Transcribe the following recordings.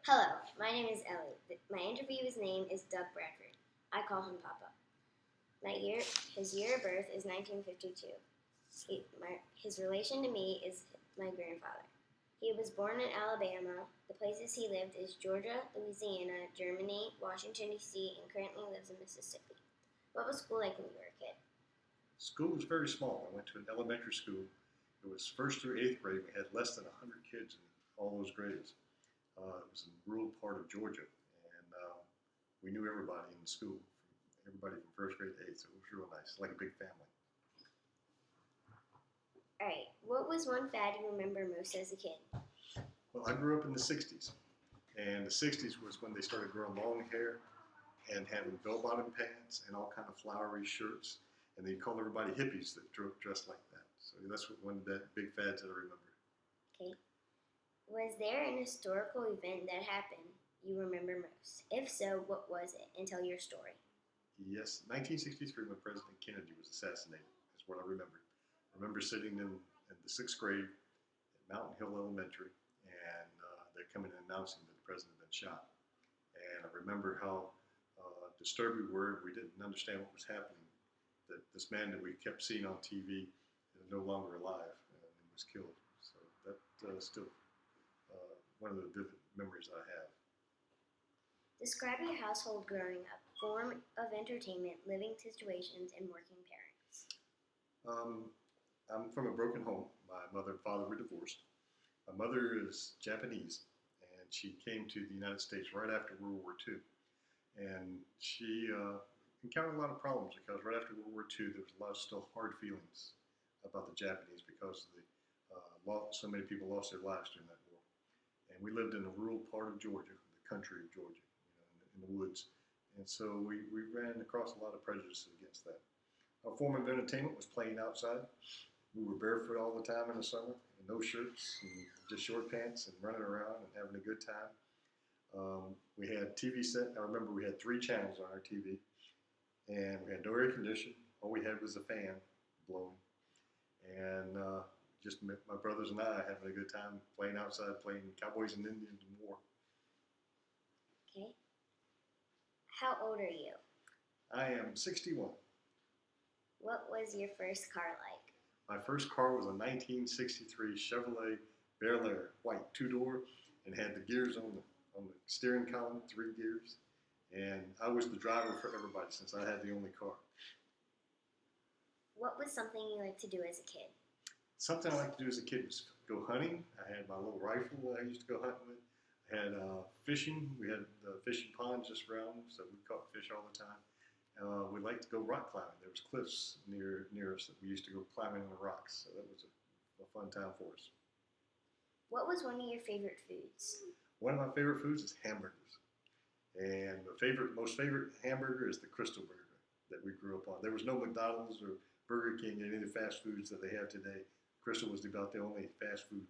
Hello, my name is Ellie. My interviewer's name is Doug Bradford. I call him Papa. His year of birth is 1952. His relation to me is my grandfather. He was born in Alabama. The places he lived is Georgia, Louisiana, Germany, Washington, D.C., and currently lives in Mississippi. What was school like when you were a kid? School was very small. I went to an elementary school. It was first through eighth grade. We had less than 100 kids in all those grades. It was in a rural part of Georgia, and we knew everybody in the school, everybody from first grade to eighth, so it was real nice, like a big family. All right, what was one fad you remember most as a kid? Well, I grew up in the 60s, and the 60s was when they started growing long hair and having bell-bottom pants and all kind of flowery shirts, and they called everybody hippies that dressed like that. So that's one of the big fads that I remember. Okay. Was there an historical event that happened you remember most? If so, what was it? And tell your story. Yes, 1963 when President Kennedy was assassinated is what I remember. I remember sitting in the sixth grade at Mountain Hill Elementary, and they're coming and announcing that the president had been shot. And I remember how disturbed we were. We didn't understand what was happening, that this man that we kept seeing on TV is no longer alive and was killed. So that's still one of the vivid memories I have. Describe your household growing up, form of entertainment, living situations, and working parents. I'm from a broken home. My mother and father were divorced. My mother is Japanese, and she came to the United States right after World War II. And she encountered a lot of problems because right after World War II, there was a lot of still hard feelings about the Japanese because of the so many people lost their lives during that war. And we lived in a rural part of Georgia, the country of Georgia, in the woods. And so we ran across a lot of prejudices against that. Our form of entertainment was playing outside. We were barefoot all the time in the summer, and no shirts, and just short pants, and running around and having a good time. We had TV set. I remember we had 3 channels on our TV, and we had no air conditioning. All we had was a fan blowing, and just my brothers and I having a good time playing outside, playing cowboys and Indians and war. Okay. How old are you? I am 61. What was your first car like? My first car was a 1963 Chevrolet Bel Air, white 2-door, and had the gears on the steering column, 3 gears. And I was the driver for everybody since I had the only car. What was something you liked to do as a kid? Something I liked to do as a kid was go hunting. I had my little rifle that I used to go hunting with. I had fishing. We had fishing ponds just around, so we caught fish all the time. We liked to go rock climbing. There was cliffs near us that we used to go climbing on the rocks, so that was a fun time for us. What was one of your favorite foods? One of my favorite foods is hamburgers, and the most favorite hamburger is the Crystal Burger that we grew up on. There was no McDonald's or Burger King, any of the fast foods that they have today. Crystal was about the only fast food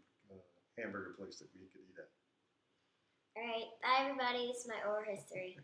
hamburger place that we could eat at. All right, bye everybody. It's my oral history.